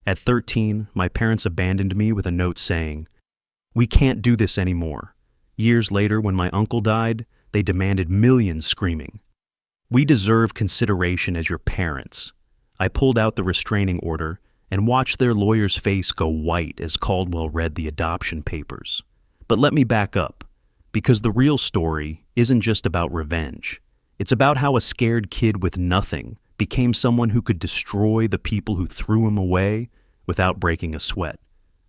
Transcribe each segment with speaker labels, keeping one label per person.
Speaker 1: At 13, my parents abandoned me with a note saying, "We can't do this anymore." Years later, when my uncle died, they demanded millions, screaming, "We deserve consideration as your parents." I pulled out the restraining order and watched their lawyer's face go white as Caldwell read the adoption papers. But let me back up, because the real story isn't just about revenge. It's about how a scared kid with nothing became someone who could destroy the people who threw him away without breaking a sweat.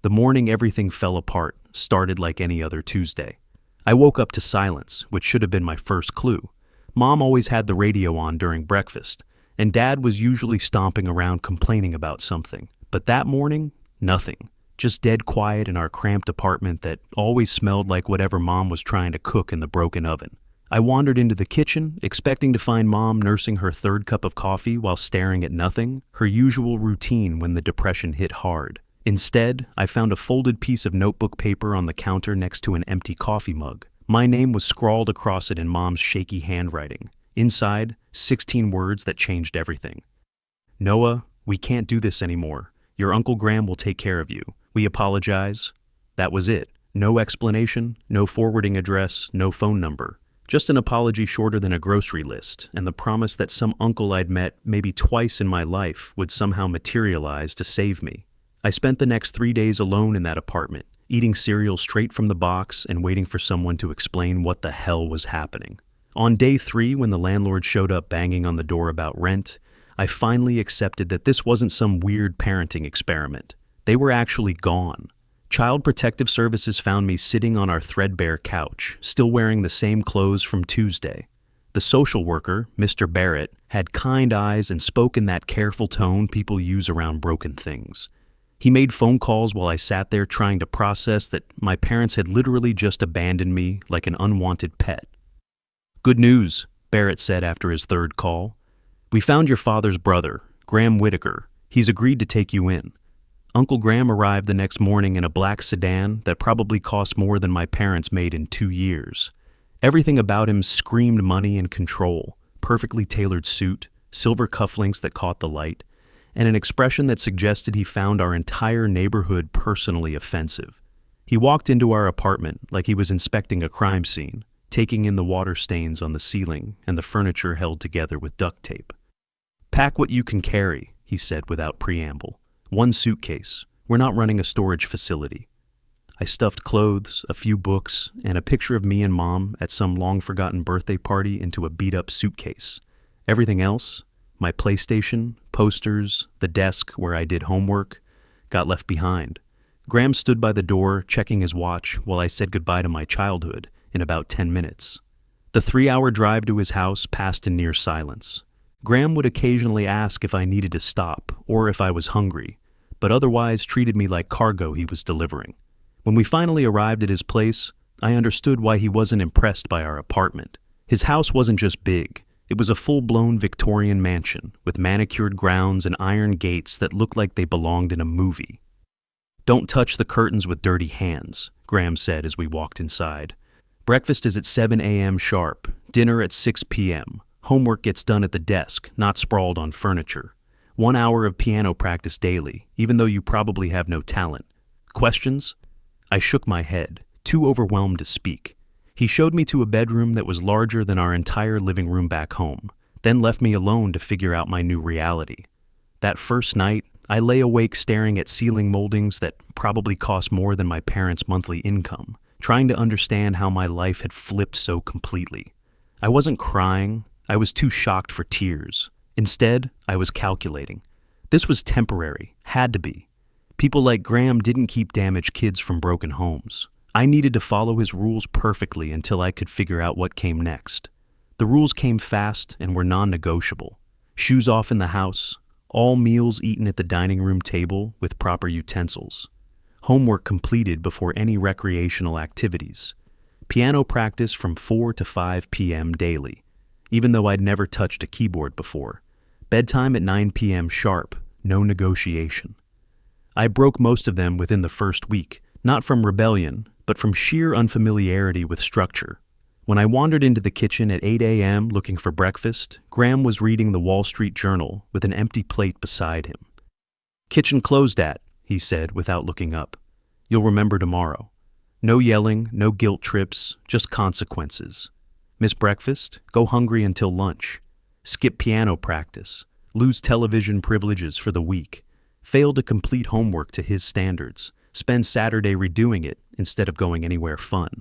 Speaker 1: The morning everything fell apart started like any other Tuesday. I woke up to silence, which should have been my first clue. Mom always had the radio on during breakfast, and Dad was usually stomping around complaining about something. But that morning, nothing. Just dead quiet in our cramped apartment that always smelled like whatever Mom was trying to cook in the broken oven. I wandered into the kitchen, expecting to find Mom nursing her third cup of coffee while staring at nothing, her usual routine when the depression hit hard. Instead, I found a folded piece of notebook paper on the counter next to an empty coffee mug. My name was scrawled across it in Mom's shaky handwriting. Inside, 16 words that changed everything. "Noah, we can't do this anymore. Your Uncle Graham will take care of you. We apologize." That was it. No explanation, no forwarding address, no phone number. Just an apology shorter than a grocery list, and the promise that some uncle I'd met maybe twice in my life would somehow materialize to save me. I spent the next 3 days alone in that apartment, eating cereal straight from the box and waiting for someone to explain what the hell was happening. On day 3, when the landlord showed up banging on the door about rent, I finally accepted that this wasn't some weird parenting experiment. They were actually gone. Child Protective Services found me sitting on our threadbare couch, still wearing the same clothes from Tuesday. The social worker, Mr. Barrett, had kind eyes and spoke in that careful tone people use around broken things. He made phone calls while I sat there trying to process that my parents had literally just abandoned me like an unwanted pet. "Good news," Barrett said after his third call. "We found your father's brother, Graham Whitaker. He's agreed to take you in." Uncle Graham arrived the next morning in a black sedan that probably cost more than my parents made in 2 years. Everything about him screamed money and control: perfectly tailored suit, silver cufflinks that caught the light, and an expression that suggested he found our entire neighborhood personally offensive. He walked into our apartment like he was inspecting a crime scene, taking in the water stains on the ceiling and the furniture held together with duct tape. "Pack what you can carry," he said without preamble. "One suitcase. We're not running a storage facility." I stuffed clothes, a few books, and a picture of me and Mom at some long-forgotten birthday party into a beat-up suitcase. Everything else, my PlayStation, posters, the desk where I did homework, got left behind. Graham stood by the door, checking his watch while I said goodbye to my childhood in about 10 minutes. The 3-hour drive to his house passed in near silence. Graham would occasionally ask if I needed to stop or if I was hungry, but otherwise treated me like cargo he was delivering. When we finally arrived at his place, I understood why he wasn't impressed by our apartment. His house wasn't just big. It was a full-blown Victorian mansion with manicured grounds and iron gates that looked like they belonged in a movie. "Don't touch the curtains with dirty hands," Graham said as we walked inside. "Breakfast is at 7 a.m. sharp, dinner at 6 p.m. Homework gets done at the desk, not sprawled on furniture. 1 hour of piano practice daily, even though you probably have no talent. Questions?" I shook my head, too overwhelmed to speak. He showed me to a bedroom that was larger than our entire living room back home, then left me alone to figure out my new reality. That first night, I lay awake staring at ceiling moldings that probably cost more than my parents' monthly income, trying to understand how my life had flipped so completely. I wasn't crying. I was too shocked for tears. Instead, I was calculating. This was temporary, had to be. People like Graham didn't keep damaged kids from broken homes. I needed to follow his rules perfectly until I could figure out what came next. The rules came fast and were non-negotiable. Shoes off in the house, all meals eaten at the dining room table with proper utensils. Homework completed before any recreational activities. Piano practice from 4 to 5 p.m. daily, even though I'd never touched a keyboard before. Bedtime at 9 p.m. sharp, no negotiation. I broke most of them within the first week, not from rebellion, but from sheer unfamiliarity with structure. When I wandered into the kitchen at 8 a.m. looking for breakfast, Graham was reading the Wall Street Journal with an empty plate beside him. "Kitchen closed at," he said without looking up. "You'll remember tomorrow. No yelling, no guilt trips, just consequences. Miss breakfast? Go hungry until lunch. Skip piano practice. Lose television privileges for the week. Fail to complete homework to his standards. Spend Saturday redoing it instead of going anywhere fun.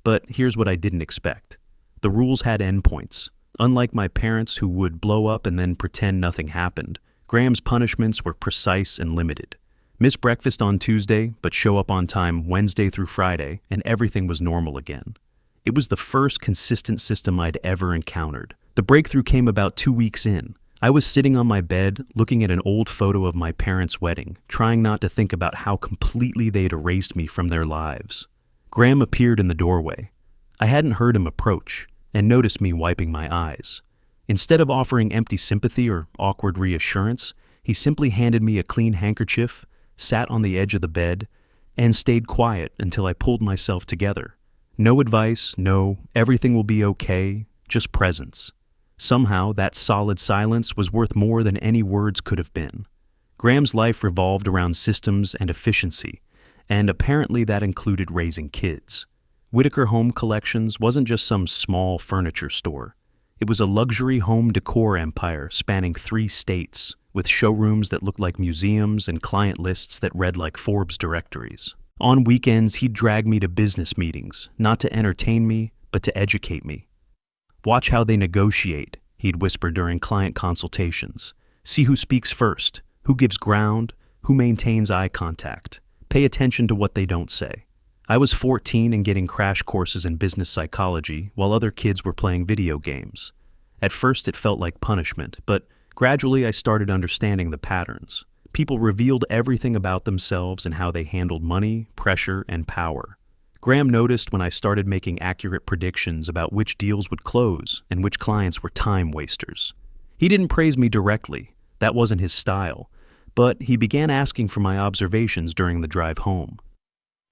Speaker 1: But here's what I didn't expect. The rules had endpoints. Unlike my parents who would blow up and then pretend nothing happened, Graham's punishments were precise and limited. Miss breakfast on Tuesday, but show up on time Wednesday through Friday, and everything was normal again. It was the first consistent system I'd ever encountered. The breakthrough came about 2 weeks in. I was sitting on my bed, looking at an old photo of my parents' wedding, trying not to think about how completely they'd erased me from their lives. Graham appeared in the doorway. I hadn't heard him approach, and noticed me wiping my eyes. Instead of offering empty sympathy or awkward reassurance, he simply handed me a clean handkerchief, sat on the edge of the bed, and stayed quiet until I pulled myself together. No advice, no, everything will be okay, just presence. Somehow, that solid silence was worth more than any words could have been. Graham's life revolved around systems and efficiency, and apparently that included raising kids. Whitaker Home Collections wasn't just some small furniture store. It was a luxury home decor empire spanning 3 states, with showrooms that looked like museums and client lists that read like Forbes directories. On weekends, he'd drag me to business meetings, not to entertain me, but to educate me. "Watch how they negotiate," he'd whisper during client consultations. "See who speaks first, who gives ground, who maintains eye contact. Pay attention to what they don't say." I was 14 and getting crash courses in business psychology while other kids were playing video games. At first it felt like punishment, but gradually I started understanding the patterns. People revealed everything about themselves and how they handled money, pressure, and power. Graham noticed when I started making accurate predictions about which deals would close and which clients were time wasters. He didn't praise me directly, that wasn't his style, but he began asking for my observations during the drive home.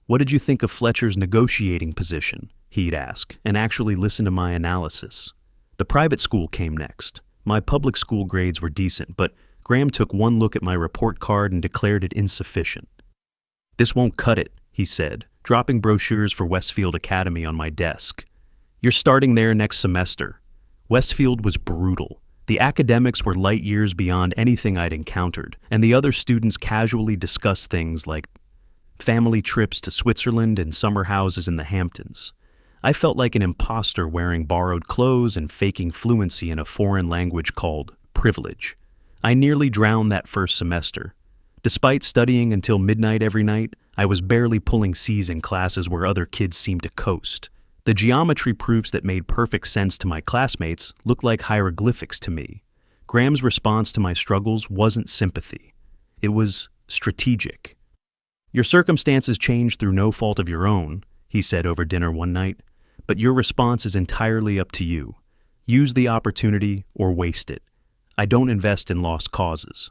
Speaker 1: "What did you think of Fletcher's negotiating position?" he'd ask, and actually listen to my analysis. The private school came next. My public school grades were decent, but Graham took one look at my report card and declared it insufficient. "This won't cut it," he said, dropping brochures for Westfield Academy on my desk. "You're starting there next semester." Westfield was brutal. The academics were light years beyond anything I'd encountered, and the other students casually discussed things like family trips to Switzerland and summer houses in the Hamptons. I felt like an imposter wearing borrowed clothes and faking fluency in a foreign language called privilege. I nearly drowned that first semester. Despite studying until midnight every night, I was barely pulling C's in classes where other kids seemed to coast. The geometry proofs that made perfect sense to my classmates looked like hieroglyphics to me. Graham's response to my struggles wasn't sympathy. It was strategic. "Your circumstances changed through no fault of your own," he said over dinner one night, "but your response is entirely up to you. Use the opportunity or waste it. I don't invest in lost causes."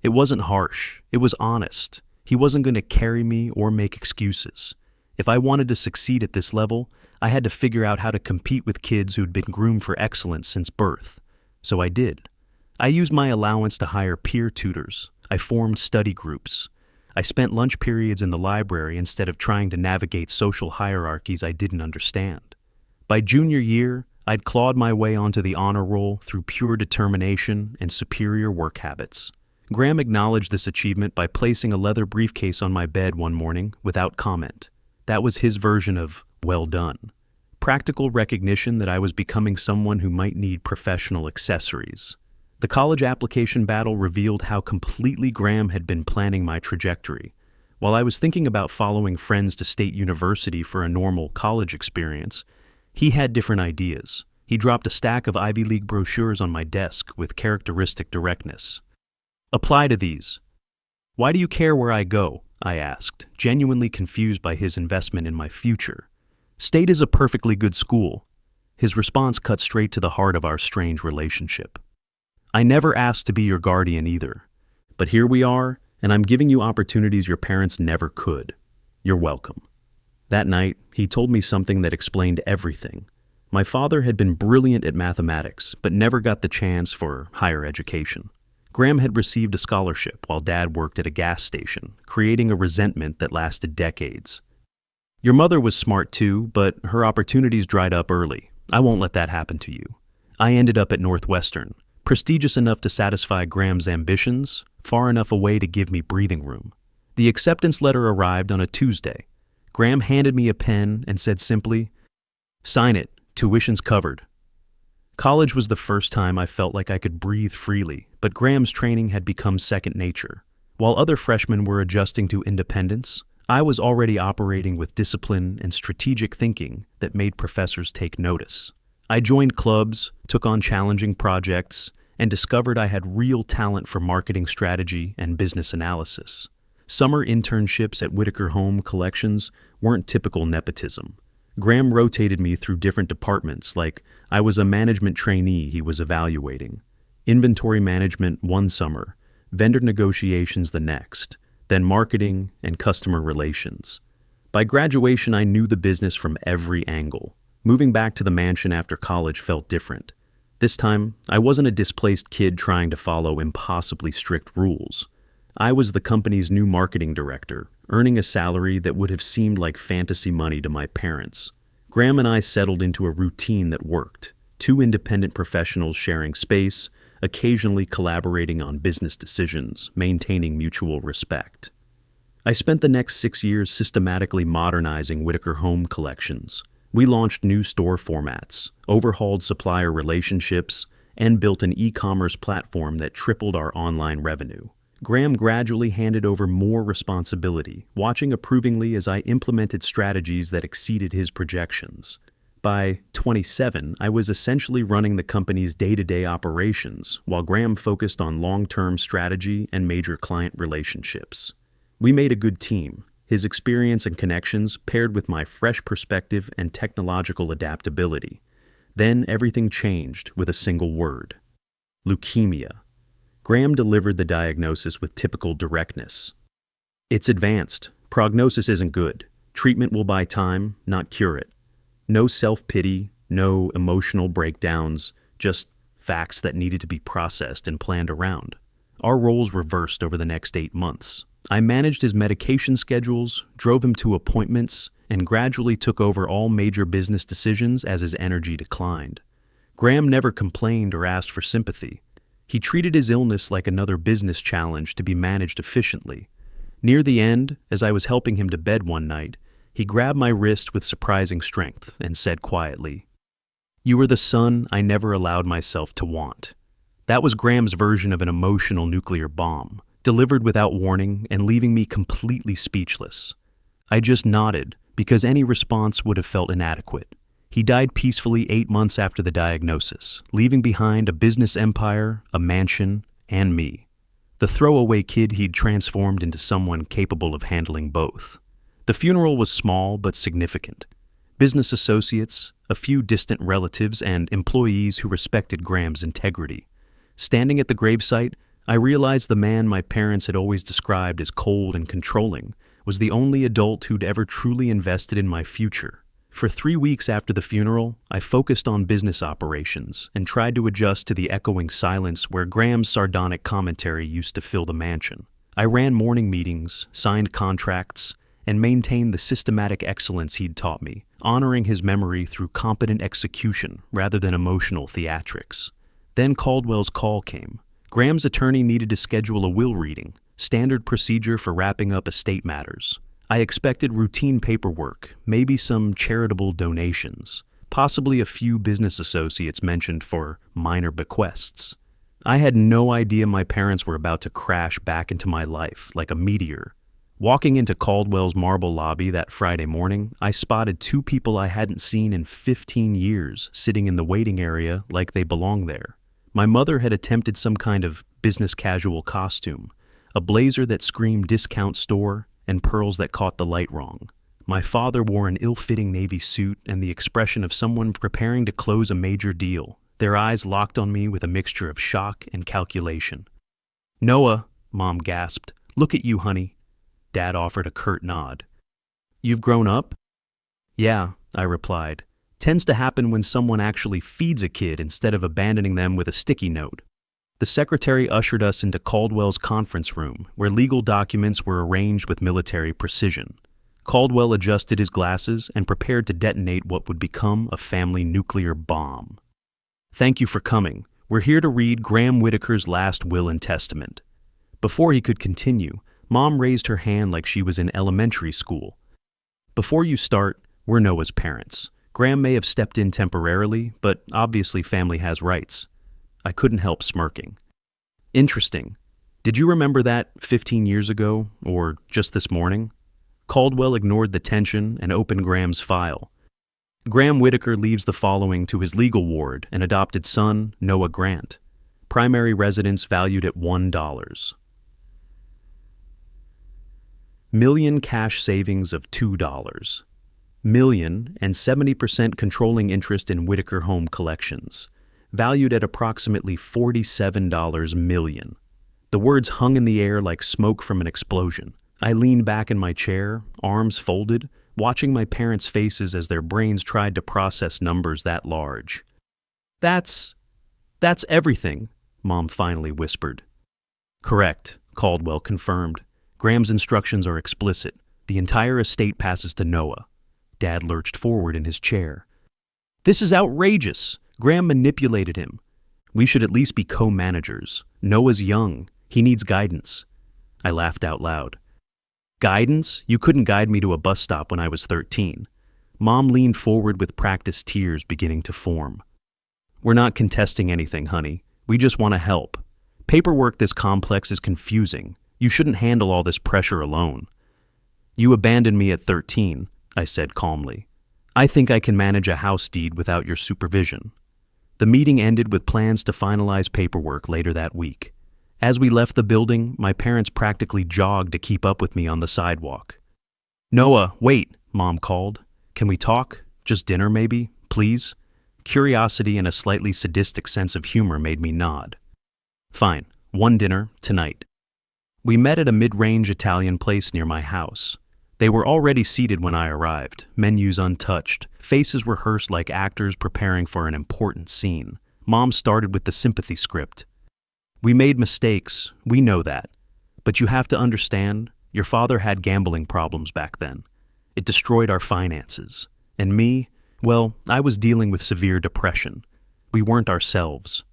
Speaker 1: It wasn't harsh. It was honest. He wasn't going to carry me or make excuses. If I wanted to succeed at this level, I had to figure out how to compete with kids who'd been groomed for excellence since birth. So I did. I used my allowance to hire peer tutors. I formed study groups. I spent lunch periods in the library instead of trying to navigate social hierarchies I didn't understand. By junior year, I'd clawed my way onto the honor roll through pure determination and superior work habits. Graham acknowledged this achievement by placing a leather briefcase on my bed one morning without comment. That was his version of well done. Practical recognition that I was becoming someone who might need professional accessories. The college application battle revealed how completely Graham had been planning my trajectory. While I was thinking about following friends to State University for a normal college experience, he had different ideas. He dropped a stack of Ivy League brochures on my desk with characteristic directness. "Apply to these." "Why do you care where I go?" I asked, genuinely confused by his investment in my future. "State is a perfectly good school." His response cut straight to the heart of our strange relationship. "I never asked to be your guardian either. But here we are, and I'm giving you opportunities your parents never could. You're welcome." That night, he told me something that explained everything. My father had been brilliant at mathematics, but never got the chance for higher education. Graham had received a scholarship while Dad worked at a gas station, creating a resentment that lasted decades. Your mother was smart too, but her opportunities dried up early. I won't let that happen to you. I ended up at Northwestern, prestigious enough to satisfy Graham's ambitions, far enough away to give me breathing room. The acceptance letter arrived on a Tuesday. Graham handed me a pen and said simply, "Sign it, tuition's covered." College was the first time I felt like I could breathe freely, but Graham's training had become second nature. While other freshmen were adjusting to independence, I was already operating with discipline and strategic thinking that made professors take notice. I joined clubs, took on challenging projects, and discovered I had real talent for marketing strategy and business analysis. Summer internships at Whitaker Home Collections weren't typical nepotism. Graham rotated me through different departments, like I was a management trainee he was evaluating. Inventory management one summer, vendor negotiations the next, then marketing and customer relations. By graduation, I knew the business from every angle. Moving back to the mansion after college felt different. This time, I wasn't a displaced kid trying to follow impossibly strict rules. I was the company's new marketing director, earning a salary that would have seemed like fantasy money to my parents. Graham and I settled into a routine that worked. Two independent professionals sharing space, occasionally collaborating on business decisions, maintaining mutual respect. I spent the next 6 years systematically modernizing Whitaker Home Collections. We launched new store formats, overhauled supplier relationships, and built an e-commerce platform that tripled our online revenue. Graham gradually handed over more responsibility, watching approvingly as I implemented strategies that exceeded his projections. By 27, I was essentially running the company's day-to-day operations, while Graham focused on long-term strategy and major client relationships. We made a good team. His experience and connections paired with my fresh perspective and technological adaptability. Then everything changed with a single word: leukemia. Graham delivered the diagnosis with typical directness. "It's advanced. Prognosis isn't good. Treatment will buy time, not cure it." No self-pity, no emotional breakdowns, just facts that needed to be processed and planned around. Our roles reversed over the next 8 months. I managed his medication schedules, drove him to appointments, and gradually took over all major business decisions as his energy declined. Graham never complained or asked for sympathy. He treated his illness like another business challenge to be managed efficiently. Near the end, as I was helping him to bed one night, he grabbed my wrist with surprising strength and said quietly, "You are the son I never allowed myself to want." That was Graham's version of an emotional nuclear bomb, delivered without warning and leaving me completely speechless. I just nodded, because any response would have felt inadequate. He died peacefully 8 months after the diagnosis, leaving behind a business empire, a mansion, and me. The throwaway kid he'd transformed into someone capable of handling both. The funeral was small but significant. Business associates, a few distant relatives, and employees who respected Graham's integrity. Standing at the gravesite, I realized the man my parents had always described as cold and controlling was the only adult who'd ever truly invested in my future. For 3 weeks after the funeral, I focused on business operations and tried to adjust to the echoing silence where Graham's sardonic commentary used to fill the mansion. I ran morning meetings, signed contracts, and maintained the systematic excellence he'd taught me, honoring his memory through competent execution rather than emotional theatrics. Then Caldwell's call came. Graham's attorney needed to schedule a will reading, standard procedure for wrapping up estate matters. I expected routine paperwork, maybe some charitable donations, possibly a few business associates mentioned for minor bequests. I had no idea my parents were about to crash back into my life like a meteor. Walking into Caldwell's marble lobby that Friday morning, I spotted 2 people I hadn't seen in 15 years sitting in the waiting area like they belonged there. My mother had attempted some kind of business casual costume, a blazer that screamed discount store, and pearls that caught the light wrong. My father wore an ill-fitting navy suit and the expression of someone preparing to close a major deal, their eyes locked on me with a mixture of shock and calculation. "Noah," Mom gasped, "look at you, honey." Dad offered a curt nod. "You've grown up?" "Yeah," I replied. "Tends to happen when someone actually feeds a kid instead of abandoning them with a sticky note." The secretary ushered us into Caldwell's conference room, where legal documents were arranged with military precision. Caldwell adjusted his glasses and prepared to detonate what would become a family nuclear bomb. "Thank you for coming. We're here to read Graham Whitaker's last will and testament." Before he could continue, Mom raised her hand like she was in elementary school. "Before you start, we're Noah's parents. Graham may have stepped in temporarily, but obviously family has rights." I couldn't help smirking. "Interesting. Did you remember that 15 years ago, or just this morning?" Caldwell ignored the tension and opened Graham's file. Graham Whitaker leaves the following to his legal ward and adopted son, Noah Grant. Primary residence valued at $1. Million cash savings of $2. Million and 70% controlling interest in Whitaker Home Collections, valued at approximately $47 million. The words hung in the air like smoke from an explosion. I leaned back in my chair, arms folded, watching my parents' faces as their brains tried to process numbers that large. That's everything," Mom finally whispered. "Correct," Caldwell confirmed. "Graham's instructions are explicit. The entire estate passes to Noah." Dad lurched forward in his chair. "This is outrageous. Graham manipulated him. We should at least be co-managers. Noah's young. He needs guidance." I laughed out loud. "Guidance? You couldn't guide me to a bus stop when I was 13. Mom leaned forward with practiced tears beginning to form. "We're not contesting anything, honey. We just want to help. Paperwork this complex is confusing. You shouldn't handle all this pressure alone." "You abandoned me at 13, I said calmly. "I think I can manage a house deed without your supervision." The meeting ended with plans to finalize paperwork later that week. As we left the building, my parents practically jogged to keep up with me on the sidewalk. "Noah, wait," Mom called. "Can we talk? Just dinner, maybe? Please?" Curiosity and a slightly sadistic sense of humor made me nod. "Fine, one dinner, tonight." We met at a mid-range Italian place near my house. They were already seated when I arrived, menus untouched, faces rehearsed like actors preparing for an important scene. Mom started with the sympathy script. "We made mistakes, we know that. But you have to understand, your father had gambling problems back then. It destroyed our finances. And me, well, I was dealing with severe depression. We weren't ourselves."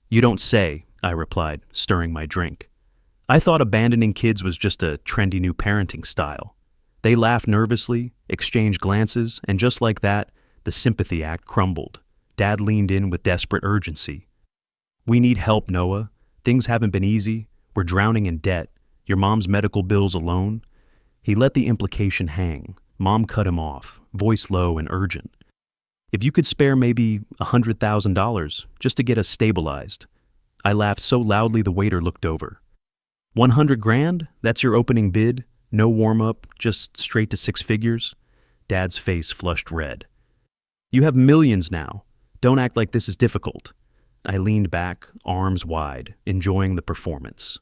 Speaker 1: "You don't say," I replied, stirring my drink. I thought abandoning kids was just a trendy new parenting style. They laughed nervously, exchanged glances, and just like that, the sympathy act crumbled. Dad leaned in with desperate urgency. "We need help, Noah. Things haven't been easy. We're drowning in debt. Your mom's medical bills alone." He let the implication hang. Mom cut him off, voice low and urgent. "If you could spare maybe $100,000 just to get us stabilized." I laughed so loudly the waiter looked over. $100 grand? That's your opening bid? No warm-up, just straight to six figures?" Dad's face flushed red. "You have millions now. Don't act like this is difficult." I leaned back, arms wide, enjoying the performance.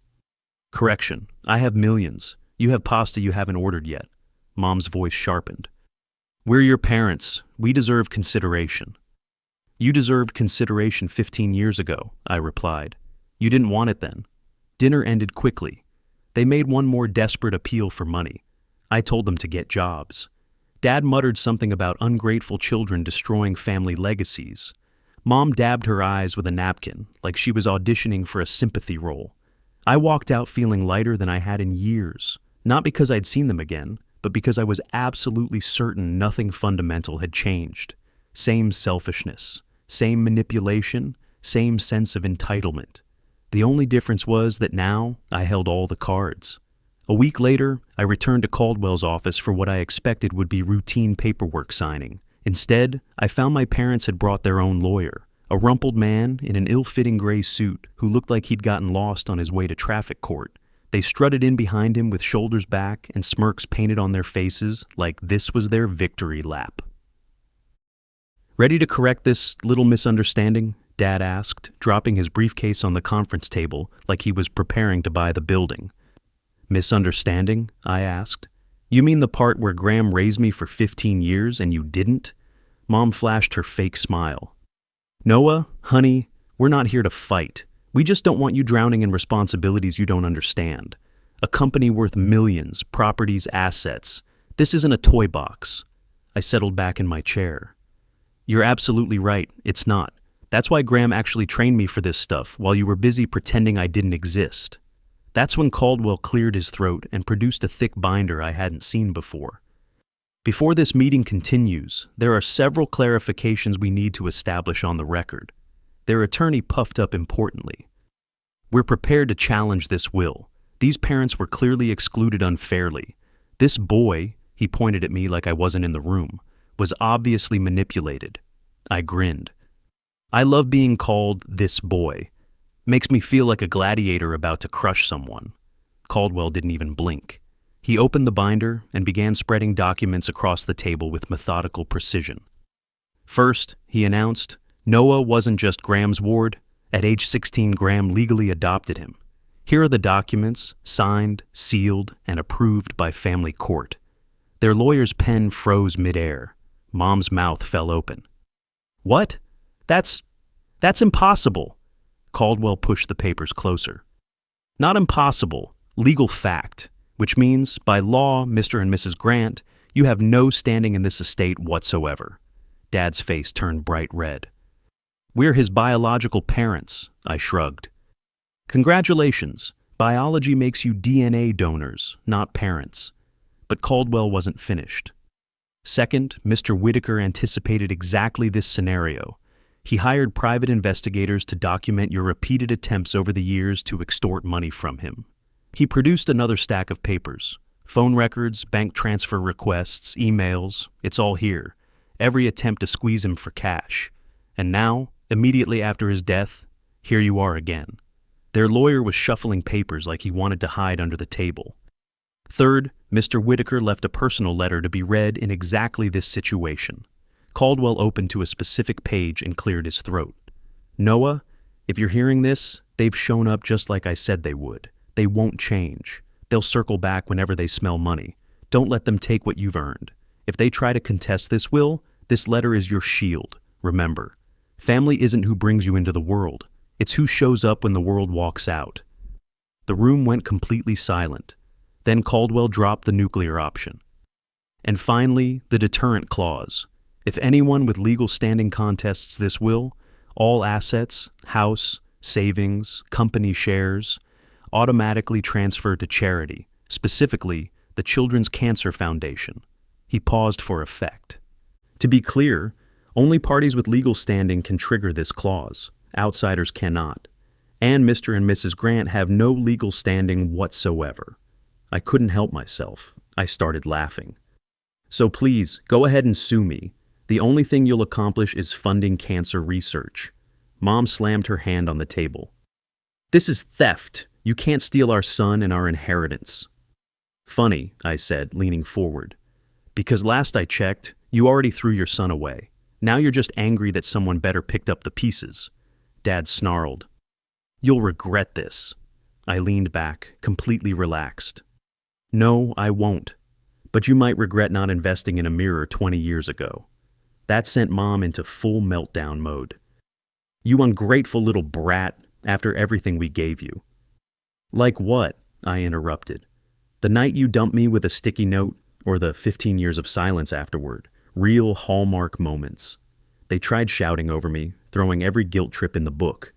Speaker 1: "Correction, I have millions. You have pasta you haven't ordered yet." Mom's voice sharpened. "We're your parents. We deserve consideration." "You deserved consideration 15 years ago," I replied. "You didn't want it then." Dinner ended quickly. They made one more desperate appeal for money. I told them to get jobs. Dad muttered something about ungrateful children destroying family legacies. Mom dabbed her eyes with a napkin, like she was auditioning for a sympathy role. I walked out feeling lighter than I had in years, not because I'd seen them again, but because I was absolutely certain nothing fundamental had changed. Same selfishness, same manipulation, same sense of entitlement. The only difference was that now I held all the cards. A week later, I returned to Caldwell's office for what I expected would be routine paperwork signing. Instead, I found my parents had brought their own lawyer, a rumpled man in an ill-fitting gray suit who looked like he'd gotten lost on his way to traffic court. They strutted in behind him with shoulders back and smirks painted on their faces like this was their victory lap. "Ready to correct this little misunderstanding?" Dad asked, dropping his briefcase on the conference table like he was preparing to buy the building. "Misunderstanding?" I asked. "You mean the part where Graham raised me for 15 years and you didn't?" Mom flashed her fake smile. "Noah, honey, we're not here to fight. We just don't want you drowning in responsibilities you don't understand. A company worth millions, properties, assets. This isn't a toy box. I settled back in my chair. You're absolutely right, it's not. That's why Graham actually trained me for this stuff while you were busy pretending I didn't exist. That's when Caldwell cleared his throat and produced a thick binder I hadn't seen before. Before this meeting continues, there are several clarifications we need to establish on the record. Their attorney puffed up importantly. We're prepared to challenge this will. These parents were clearly excluded unfairly. This boy, he pointed at me like I wasn't in the room, was obviously manipulated. I grinned. I love being called this boy. Makes me feel like a gladiator about to crush someone. Caldwell didn't even blink. He opened the binder and began spreading documents across the table with methodical precision. First, he announced, Noah wasn't just Graham's ward. At age 16, Graham legally adopted him. Here are the documents, signed, sealed, and approved by family court. Their lawyer's pen froze midair. Mom's mouth fell open. What? That's impossible. Caldwell pushed the papers closer. Not impossible, legal fact, which means, by law, Mr. and Mrs. Grant, you have no standing in this estate whatsoever. Dad's face turned bright red. We're his biological parents, I shrugged. Congratulations, biology makes you DNA donors, not parents. But Caldwell wasn't finished. Second, Mr. Whitaker anticipated exactly this scenario. He hired private investigators to document your repeated attempts over the years to extort money from him. He produced another stack of papers. Phone records, bank transfer requests, emails, it's all here. Every attempt to squeeze him for cash. And now, immediately after his death, here you are again. Their lawyer was shuffling papers like he wanted to hide under the table. Third, Mr. Whitaker left a personal letter to be read in exactly this situation. Caldwell opened to a specific page and cleared his throat. Noah, if you're hearing this, they've shown up just like I said they would. They won't change. They'll circle back whenever they smell money. Don't let them take what you've earned. If they try to contest this will, this letter is your shield. Remember, family isn't who brings you into the world. It's who shows up when the world walks out. The room went completely silent. Then Caldwell dropped the nuclear option. And finally, the deterrent clause. If anyone with legal standing contests this will, all assets, house, savings, company shares, automatically transferred to charity, specifically the Children's Cancer Foundation. He paused for effect. To be clear, only parties with legal standing can trigger this clause. Outsiders cannot. And Mr. and Mrs. Grant have no legal standing whatsoever. I couldn't help myself. I started laughing. So please, go ahead and sue me. The only thing you'll accomplish is funding cancer research. Mom slammed her hand on the table. This is theft. You can't steal our son and our inheritance. Funny, I said, leaning forward. Because last I checked, you already threw your son away. Now you're just angry that someone better picked up the pieces. Dad snarled. You'll regret this. I leaned back, completely relaxed. No, I won't. But you might regret not investing in a mirror 20 years ago. That sent Mom into full meltdown mode. You ungrateful little brat, after everything we gave you. Like what? I interrupted. The night you dumped me with a sticky note, or the 15 years of silence afterward. Real hallmark moments. They tried shouting over me, throwing every guilt trip in the book.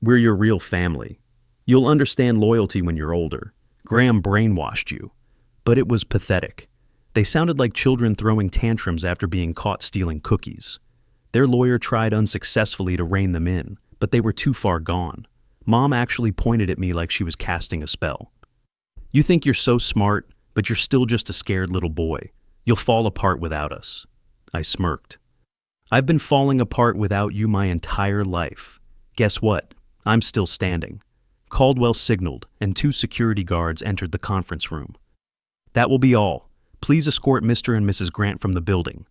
Speaker 1: We're your real family. You'll understand loyalty when you're older. Graham brainwashed you. But it was pathetic. They sounded like children throwing tantrums after being caught stealing cookies. Their lawyer tried unsuccessfully to rein them in, but they were too far gone. Mom actually pointed at me like she was casting a spell. You think you're so smart, but you're still just a scared little boy. You'll fall apart without us. I smirked. I've been falling apart without you my entire life. Guess what? I'm still standing. Caldwell signaled, and 2 security guards entered the conference room. That will be all. Please escort Mr. and Mrs. Grant from the building.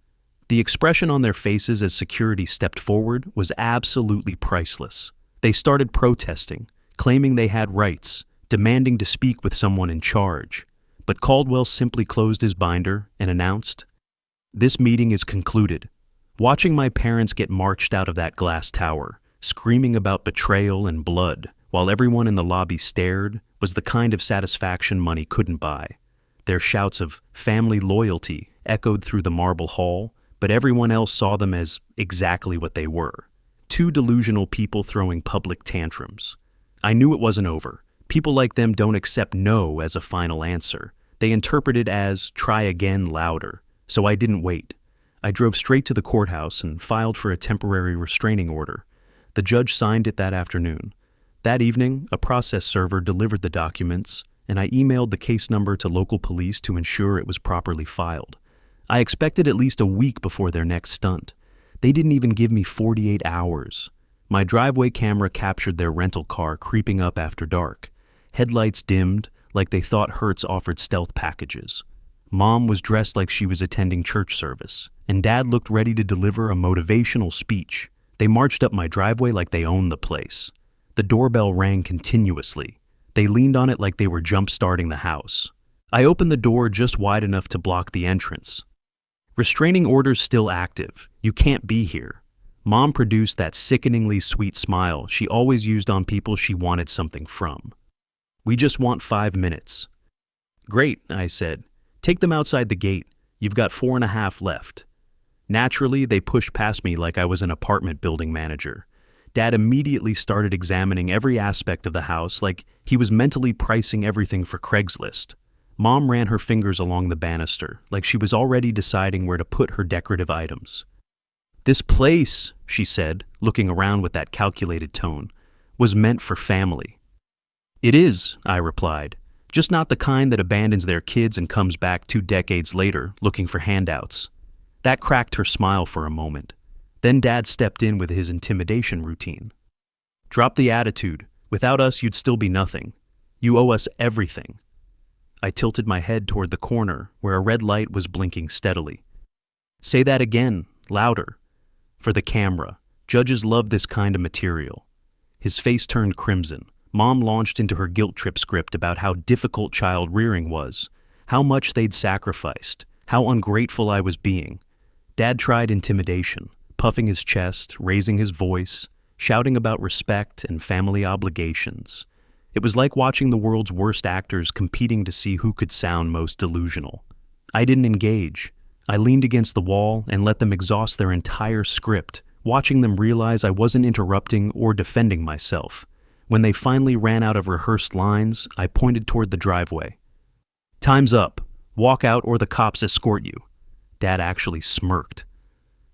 Speaker 1: The expression on their faces as security stepped forward was absolutely priceless. They started protesting, claiming they had rights, demanding to speak with someone in charge. But Caldwell simply closed his binder and announced, "This meeting is concluded. Watching my parents get marched out of that glass tower, Screaming about betrayal and blood while everyone in the lobby stared was the kind of satisfaction money couldn't buy. Their shouts of family loyalty echoed through the marble hall, but everyone else saw them as exactly what they were. Two delusional people throwing public tantrums. I knew it wasn't over. People like them don't accept no as a final answer. They interpret it as try again louder. So I didn't wait. I drove straight to the courthouse and filed for a temporary restraining order. The judge signed it that afternoon. That evening, a process server delivered the documents, and I emailed the case number to local police to ensure it was properly filed. I expected at least a week before their next stunt. They didn't even give me 48 hours. My driveway camera captured their rental car creeping up after dark. Headlights dimmed, like they thought Hertz offered stealth packages. Mom was dressed like she was attending church service, and Dad looked ready to deliver a motivational speech. They marched up my driveway like they owned the place. The doorbell rang continuously. They leaned on it like they were jump-starting the house. I opened the door just wide enough to block the entrance. Restraining order's still active. You can't be here. Mom produced that sickeningly sweet smile she always used on people she wanted something from. We just want 5 minutes. Great, I said. Take them outside the gate. You've got 4.5 left. Naturally, they pushed past me like I was an apartment building manager. Dad immediately started examining every aspect of the house like he was mentally pricing everything for Craigslist. Mom ran her fingers along the banister like she was already deciding where to put her decorative items. This place, she said, looking around with that calculated tone, was meant for family. It is, I replied, just not the kind that abandons their kids and comes back 2 decades later looking for handouts. That cracked her smile for a moment. Then Dad stepped in with his intimidation routine. Drop the attitude. Without us, you'd still be nothing. You owe us everything. I tilted my head toward the corner where a red light was blinking steadily. Say that again, louder. For the camera. Judges love this kind of material. His face turned crimson. Mom launched into her guilt trip script about how difficult child rearing was, how much they'd sacrificed, how ungrateful I was being. Dad tried intimidation, puffing his chest, raising his voice, shouting about respect and family obligations. It was like watching the world's worst actors competing to see who could sound most delusional. I didn't engage. I leaned against the wall and let them exhaust their entire script, watching them realize I wasn't interrupting or defending myself. When they finally ran out of rehearsed lines, I pointed toward the driveway. Time's up. Walk out or the cops escort you. Dad actually smirked.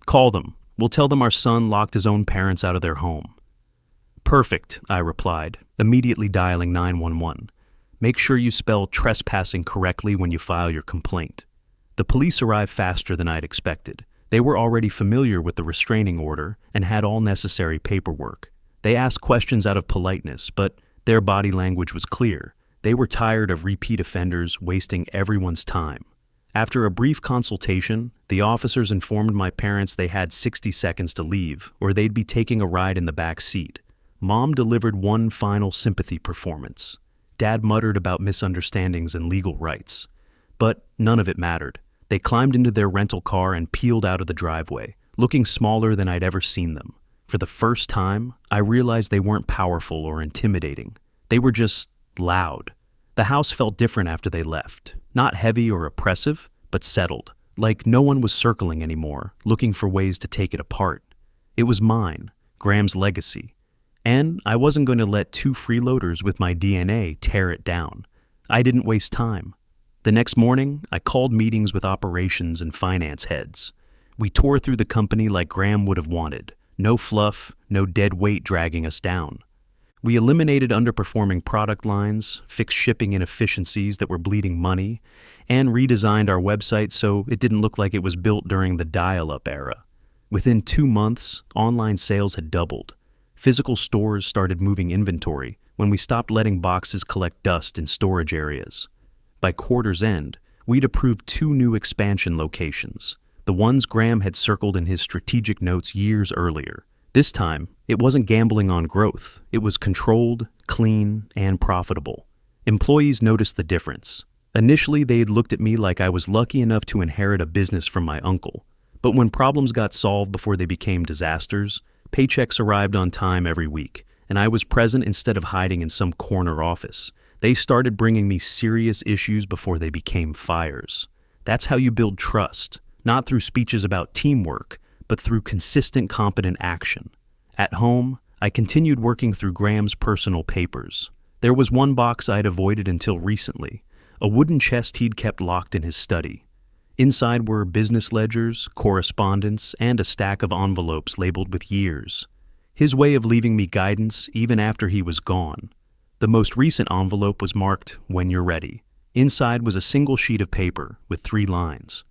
Speaker 1: Call them. We'll tell them our son locked his own parents out of their home. Perfect, I replied, immediately dialing 911. Make sure you spell trespassing correctly when you file your complaint. The police arrived faster than I'd expected. They were already familiar with the restraining order and had all necessary paperwork. They asked questions out of politeness, but their body language was clear. They were tired of repeat offenders wasting everyone's time. After a brief consultation, the officers informed my parents they had 60 seconds to leave, or they'd be taking a ride in the back seat. Mom delivered one final sympathy performance. Dad muttered about misunderstandings and legal rights. But none of it mattered. They climbed into their rental car and peeled out of the driveway, looking smaller than I'd ever seen them. For the first time, I realized they weren't powerful or intimidating. They were just loud. The house felt different after they left. Not heavy or oppressive, but settled. Like no one was circling anymore, looking for ways to take it apart. It was mine, Graham's legacy. And I wasn't going to let 2 freeloaders with my DNA tear it down. I didn't waste time. The next morning, I called meetings with operations and finance heads. We tore through the company like Graham would have wanted. No fluff, no dead weight dragging us down. We eliminated underperforming product lines, fixed shipping inefficiencies that were bleeding money, and redesigned our website so it didn't look like it was built during the dial-up era. Within 2 months, online sales had doubled. Physical stores started moving inventory when we stopped letting boxes collect dust in storage areas. By quarter's end, we'd approved 2 new expansion locations, the ones Graham had circled in his strategic notes years earlier. This time, it wasn't gambling on growth. It was controlled, clean, and profitable. Employees noticed the difference. Initially, they had looked at me like I was lucky enough to inherit a business from my uncle. But when problems got solved before they became disasters, Paychecks arrived on time every week, and I was present instead of hiding in some corner office. They started bringing me serious issues before they became fires. That's how you build trust, not through speeches about teamwork, but through consistent, competent action. At home, I continued working through Graham's personal papers. There was one box I'd avoided until recently, a wooden chest he'd kept locked in his study. Inside were business ledgers, correspondence, and a stack of envelopes labeled with years. His way of leaving me guidance even after he was gone. The most recent envelope was marked, "When you're ready." Inside was a single sheet of paper with 3 lines.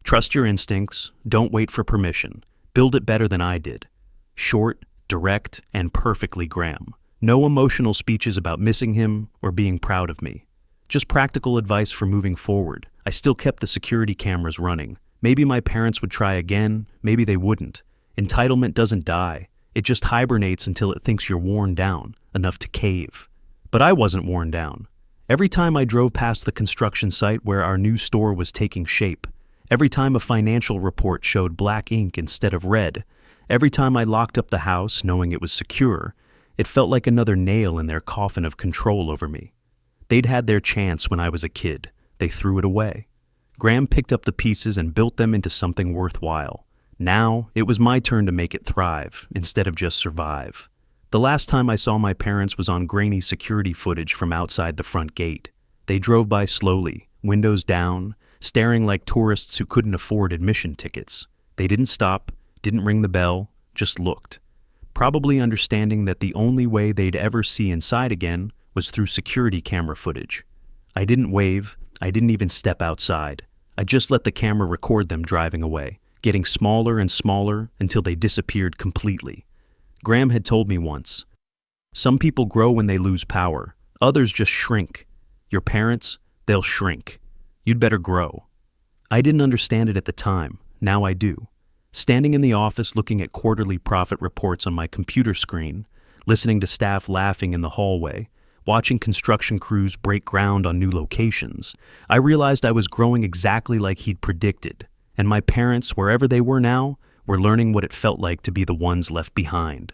Speaker 1: "Trust your instincts, don't wait for permission, build it better than I did." Short, direct, and perfectly Graham. No emotional speeches about missing him or being proud of me. Just practical advice for moving forward. I still kept the security cameras running. Maybe my parents would try again, maybe they wouldn't. Entitlement doesn't die. It just hibernates until it thinks you're worn down, enough to cave. But I wasn't worn down. Every time I drove past the construction site where our new store was taking shape, every time a financial report showed black ink instead of red, every time I locked up the house knowing it was secure, it felt like another nail in their coffin of control over me. They'd had their chance when I was a kid. They threw it away. Graham picked up the pieces and built them into something worthwhile. Now, it was my turn to make it thrive, instead of just survive. The last time I saw my parents was on grainy security footage from outside the front gate. They drove by slowly, windows down, staring like tourists who couldn't afford admission tickets. They didn't stop, didn't ring the bell, just looked. Probably understanding that the only way they'd ever see inside again was through security camera footage. I didn't wave, I didn't even step outside. I just let the camera record them driving away, getting smaller and smaller until they disappeared completely. Graham had told me once, "Some people grow when they lose power, others just shrink. Your parents, they'll shrink. You'd better grow." I didn't understand it at the time, now I do. Standing in the office looking at quarterly profit reports on my computer screen, listening to staff laughing in the hallway, watching construction crews break ground on new locations, I realized I was growing exactly like he'd predicted, and my parents, wherever they were now, were learning what it felt like to be the ones left behind.